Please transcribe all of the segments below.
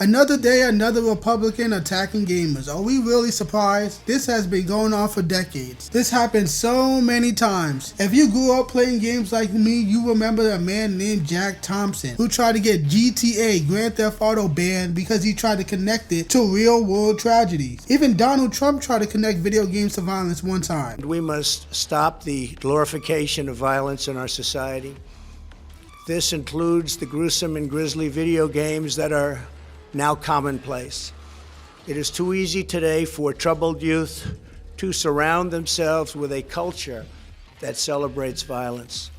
Another day, another Republican attacking gamers. Are we really surprised? This has been going on for decades. This happened so many times. If you grew up playing games like me, you remember a man named Jack Thompson who tried to get GTA, Grand Theft Auto banned because he tried to connect it to real world tragedies. Even Donald Trump tried to connect video games to violence one time. We must stop the glorification of violence in our society. This includes the gruesome and grisly video games that are now commonplace. It is too easy today for troubled youth to surround themselves with a culture that celebrates violence.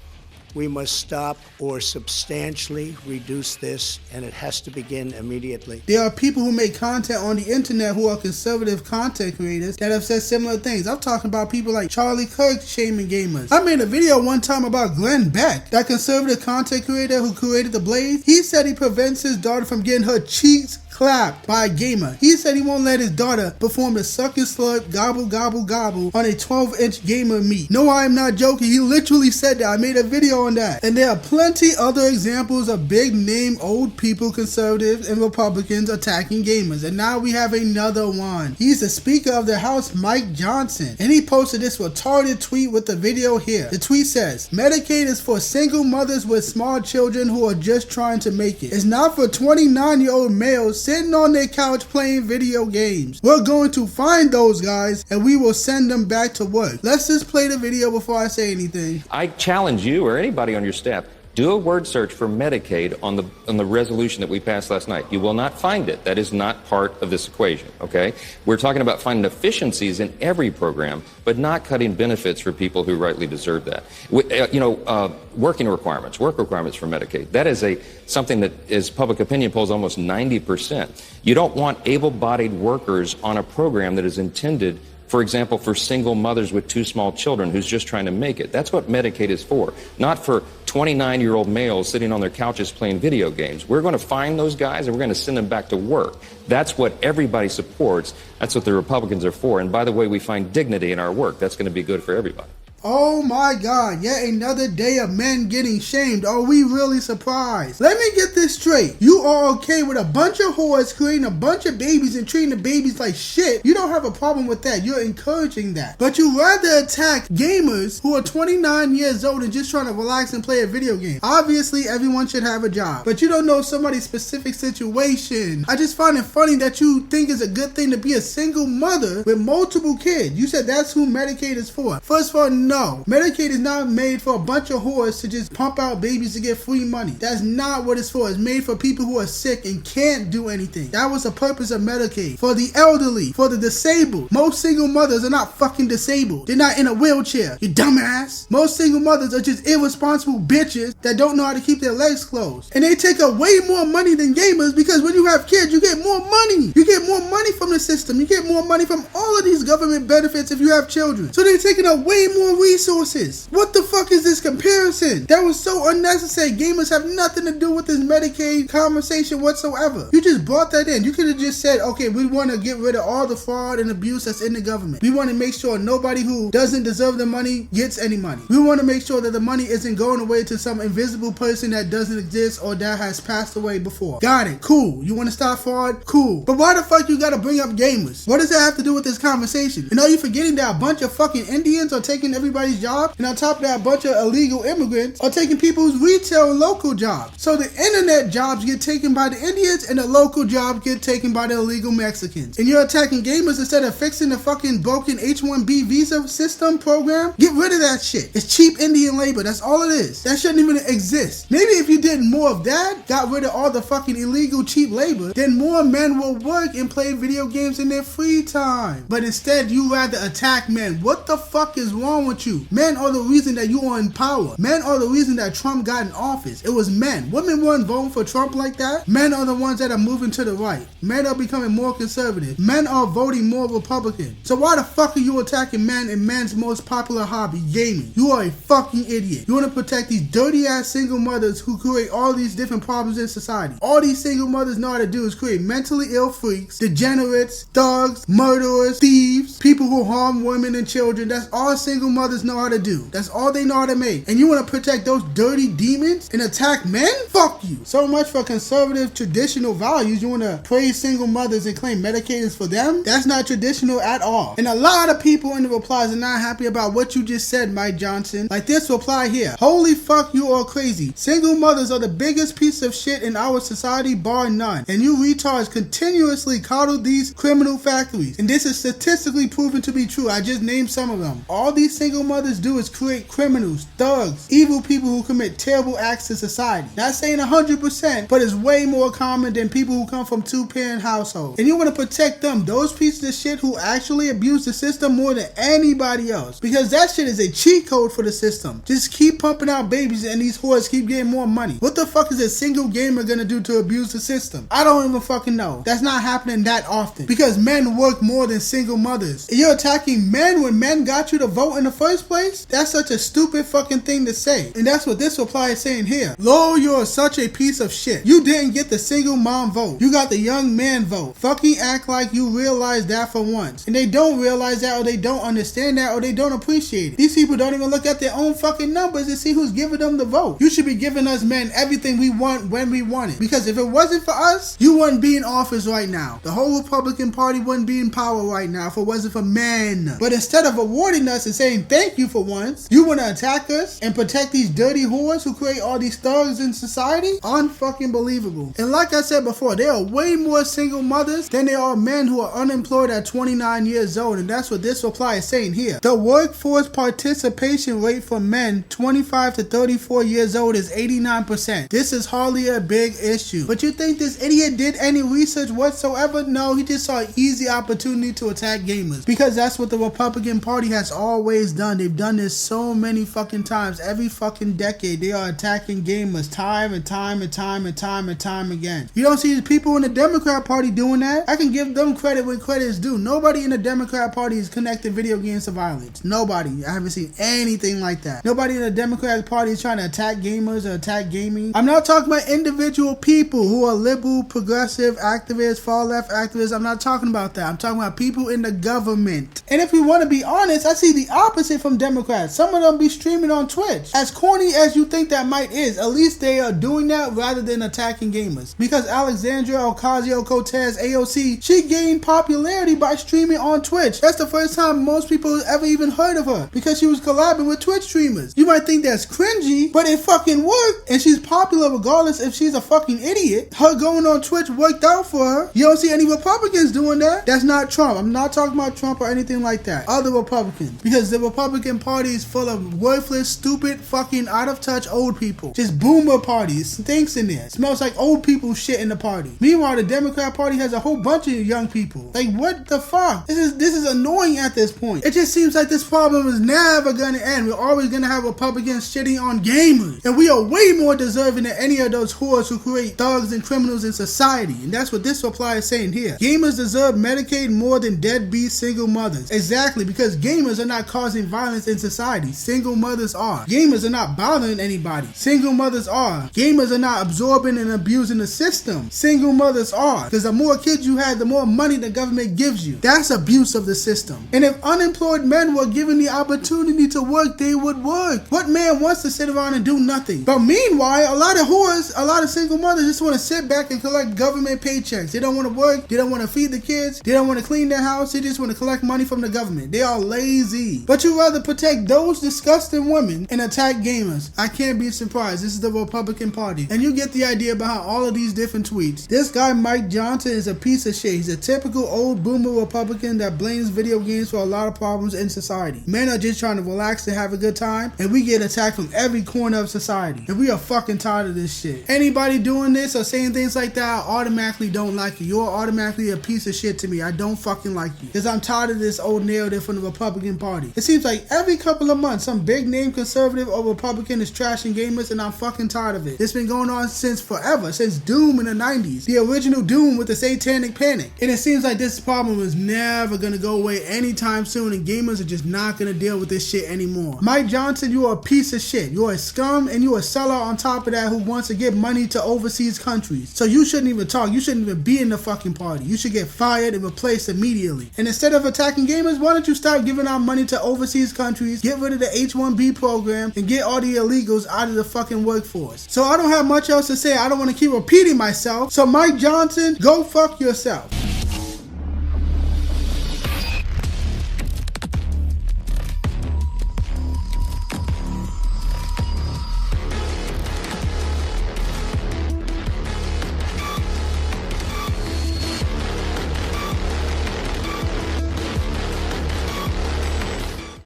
We must stop or substantially reduce this, and it has to begin immediately. There are people who make content on the internet who are conservative content creators that have said similar things. I'm talking about people like Charlie Kirk shaming gamers. I made a video one time about Glenn Beck, that conservative content creator who created The Blaze. He said he prevents his daughter from getting her cheeks clapped by a gamer. He said he won't let his daughter perform the suck and slurp, gobble, gobble, gobble on a 12-inch gamer meat. No, I am not joking. He literally said that. I made a video on that. And there are plenty other examples of big name old people, conservatives and Republicans attacking gamers. And now we have another one. He's the Speaker of the House, Mike Johnson. And he posted this retarded tweet with the video here. The tweet says, Medicaid is for single mothers with small children who are just trying to make it. It's not for 29-year-old males sitting on their couch playing video games. We're going to find those guys and we will send them back to work. Let's just play the video before I say anything. I challenge you or anybody on your staff, do a word search for Medicaid on the resolution that we passed last night. You will not find it. That is not part of this equation, okay? We're talking about finding efficiencies in every program, but not cutting benefits for people who rightly deserve that. Work requirements for Medicaid. That is something that is public opinion polls almost 90%. You don't want able-bodied workers on a program that is intended, for example, for single mothers with two small children who's just trying to make it. That's what Medicaid is for, not for 29-year-old males sitting on their couches playing video games. We're going to find those guys and we're going to send them back to work. That's what everybody supports. That's what the Republicans are for. And by the way, we find dignity in our work. That's going to be good for everybody. Oh my God, yet another day of men getting shamed. Are we really surprised? Let me get this straight. You are okay with a bunch of whores creating a bunch of babies and treating the babies like shit. You don't have a problem with that. You're encouraging that. But you rather attack gamers who are 29 years old and just trying to relax and play a video game. Obviously, everyone should have a job, but you don't know somebody's specific situation. I just find it funny that you think it's a good thing to be a single mother with multiple kids. You said that's who Medicaid is for. First of all, no. Medicaid is not made for a bunch of whores to just pump out babies to get free money. That's not what it's for. It's made for people who are sick and can't do anything. That was the purpose of Medicaid. For the elderly, for the disabled. Most single mothers are not fucking disabled. They're not in a wheelchair, you dumbass. Most single mothers are just irresponsible bitches that don't know how to keep their legs closed. And they take up way more money than gamers because when you have kids, you get more money. You get more money from the system. You get more money from all of these government benefits if you have children. So they're taking up way more resources. What the fuck is this comparison? That was so unnecessary. Gamers have nothing to do with this Medicaid conversation whatsoever. You just brought that in. You could have just said, okay, we want to get rid of all the fraud and abuse that's in the government. We want to make sure nobody who doesn't deserve the money gets any money. We want to make sure that the money isn't going away to some invisible person that doesn't exist or that has passed away before. Got it. Cool. You want to stop fraud? Cool. But why the fuck you gotta bring up gamers? What does that have to do with this conversation? And are you forgetting that a bunch of fucking Indians are taking everybody's job, and on top of that, a bunch of illegal immigrants are taking people's retail and local jobs. So the internet jobs get taken by the Indians and the local jobs get taken by the illegal Mexicans. And you're attacking gamers instead of fixing the fucking broken H-1B visa system program? Get rid of that shit. It's cheap Indian labor. That's all it is. That shouldn't even exist. Maybe if you did more of that, got rid of all the fucking illegal cheap labor, then more men will work and play video games in their free time. But instead, you rather attack men. What the fuck is wrong with you? Men are the reason that you are in power. Men are the reason that Trump got in office. It was men. Women weren't voting for Trump like that. Men are the ones that are moving to the right. Men are becoming more conservative. Men are voting more Republican. So why the fuck are you attacking men in men's most popular hobby, gaming? You are a fucking idiot. You want to protect these dirty ass single mothers who create all these different problems in society. All these single mothers know how how to do is create mentally ill freaks, degenerates, thugs, murderers, thieves, people who harm women and children. That's all single mothers know how to do. That's all they know how to make. And you want to protect those dirty demons and attack men? Fuck you. So much for conservative traditional values. You want to praise single mothers and claim Medicaid is for them? That's not traditional at all. And a lot of people in the replies are not happy about what you just said, Mike Johnson. Like this reply here. Holy fuck, you all crazy. Single mothers are the biggest piece of shit in our society, bar none. And you retards continuously coddle these criminal factories. And this is statistically proven to be true. I just named some of them. All these single mothers do is create criminals, thugs, evil people who commit terrible acts to society. Not saying 100%, but it's way more common than people who come from two-parent households. And you want to protect them, those pieces of shit who actually abuse the system more than anybody else. Because that shit is a cheat code for the system. Just keep pumping out babies and these whores keep getting more money. What the fuck is a single gamer gonna do to abuse the system? I don't even fucking know. That's not happening that often. Because men work more than single mothers. And you're attacking men when men got you to vote in the first place? That's such a stupid fucking thing to say. And that's what this reply is saying here. Lol, you're such a piece of shit. You didn't get the single mom vote. You got the young man vote. Fucking act like you realize that for once. And they don't realize that, or they don't understand that, or they don't appreciate it. These people don't even look at their own fucking numbers and see who's giving them the vote. You should be giving us men everything we want when we want it. Because if it wasn't for us, you wouldn't be in office right now. The whole Republican Party wouldn't be in power right now if it wasn't for men. But instead of awarding us and saying thank you for once, you want to attack us and protect these dirty whores who create all these thugs in society? Unfucking believable. And like I said before, there are way more single mothers than there are men who are unemployed at 29 years old. And that's what this reply is saying here. The workforce participation rate for men 25 to 34 years old is 89%. This is hardly a big issue. But you think this idiot did any research whatsoever? No, he just saw an easy opportunity to attack gamers. Because that's what the Republican Party has always done. They've done this so many fucking times. Every fucking decade, they are attacking gamers time and time and time and time and time again. You don't see the people in the Democrat Party doing that? I can give them credit when credit is due. Nobody in the Democrat Party is connecting video games to violence. Nobody. I haven't seen anything like that. Nobody in the Democratic Party is trying to attack gamers or attack gaming. I'm not talking about individual people who are liberal, progressive activists, far left activists. I'm not talking about that. I'm talking about people in the government. And if we want to be honest, I see the opposite from Democrats. Some of them be streaming on Twitch. As corny as you think that might is, at least they are doing that rather than attacking gamers. Because Alexandria Ocasio-Cortez, AOC, she gained popularity by streaming on Twitch. That's the first time most people ever even heard of her, because she was collabing with Twitch streamers. You might think that's cringy, but it fucking worked, and she's popular regardless if she's a fucking idiot. Her going on Twitch worked out for her. You don't see any Republicans doing that. That's not Trump. I'm not talking about Trump or anything like that. Other Republicans. Because the Republican Party is full of worthless, stupid, fucking out of touch old people. Just boomer parties. Stinks in there. Smells like old people shit in the party. Meanwhile, the Democrat Party has a whole bunch of young people. Like, what the fuck? This is annoying at this point. It just seems like this problem is never gonna end. We're always gonna have Republicans shitting on gamers. And we are way more deserving than any of those whores who create thugs and criminals in society. And that's what this reply is saying here. Gamers deserve Medicaid more than deadbeat single mothers. Exactly, because gamers are not causing violence in society. Single mothers are. Gamers are not bothering anybody. Single mothers are. Gamers are not absorbing and abusing the system. Single mothers are. Because the more kids you have, the more money the government gives you. That's abuse of the system. And if unemployed men were given the opportunity to work, they would work. What man wants to sit around and do nothing? But meanwhile, a lot of whores, a lot of single mothers just want to sit back and collect government paychecks. They don't want to work. They don't want to feed the kids. They don't want to clean their house. They just want to collect money from the government. They are lazy. But you rather protect those disgusting women and attack gamers. I can't be surprised. This is the Republican Party. And you get the idea behind all of these different tweets. This guy, Mike Johnson, is a piece of shit. He's a typical old boomer Republican that blames video games for a lot of problems in society. Men are just trying to relax and have a good time, and we get attacked from every corner of society. And we are fucking tired of this shit. Anybody doing this or saying things like that, I automatically don't like you. You're automatically a piece of shit to me. I don't fucking like you. Because I'm tired of this old narrative from the Republican Party. It seems like every couple of months, some big name conservative or Republican is trashing gamers, and I'm fucking tired of it. It's been going on since forever, since Doom in the 90s. The original Doom with the satanic panic. And it seems like this problem is never gonna go away anytime soon, and gamers are just not gonna deal with this shit anymore. Mike Johnson, you are a piece of shit. You are a scum, and you are a sellout on top of that who wants to give money to overseas countries. So you shouldn't even talk. You shouldn't even be in the fucking party. You should get fired and replaced immediately. And instead of attacking gamers, why don't you start giving out money to overseas countries, get rid of the H-1B program, and get all the illegals out of the fucking workforce? So I don't have much else to say. I don't want to keep repeating myself. So Mike Johnson, go fuck yourself.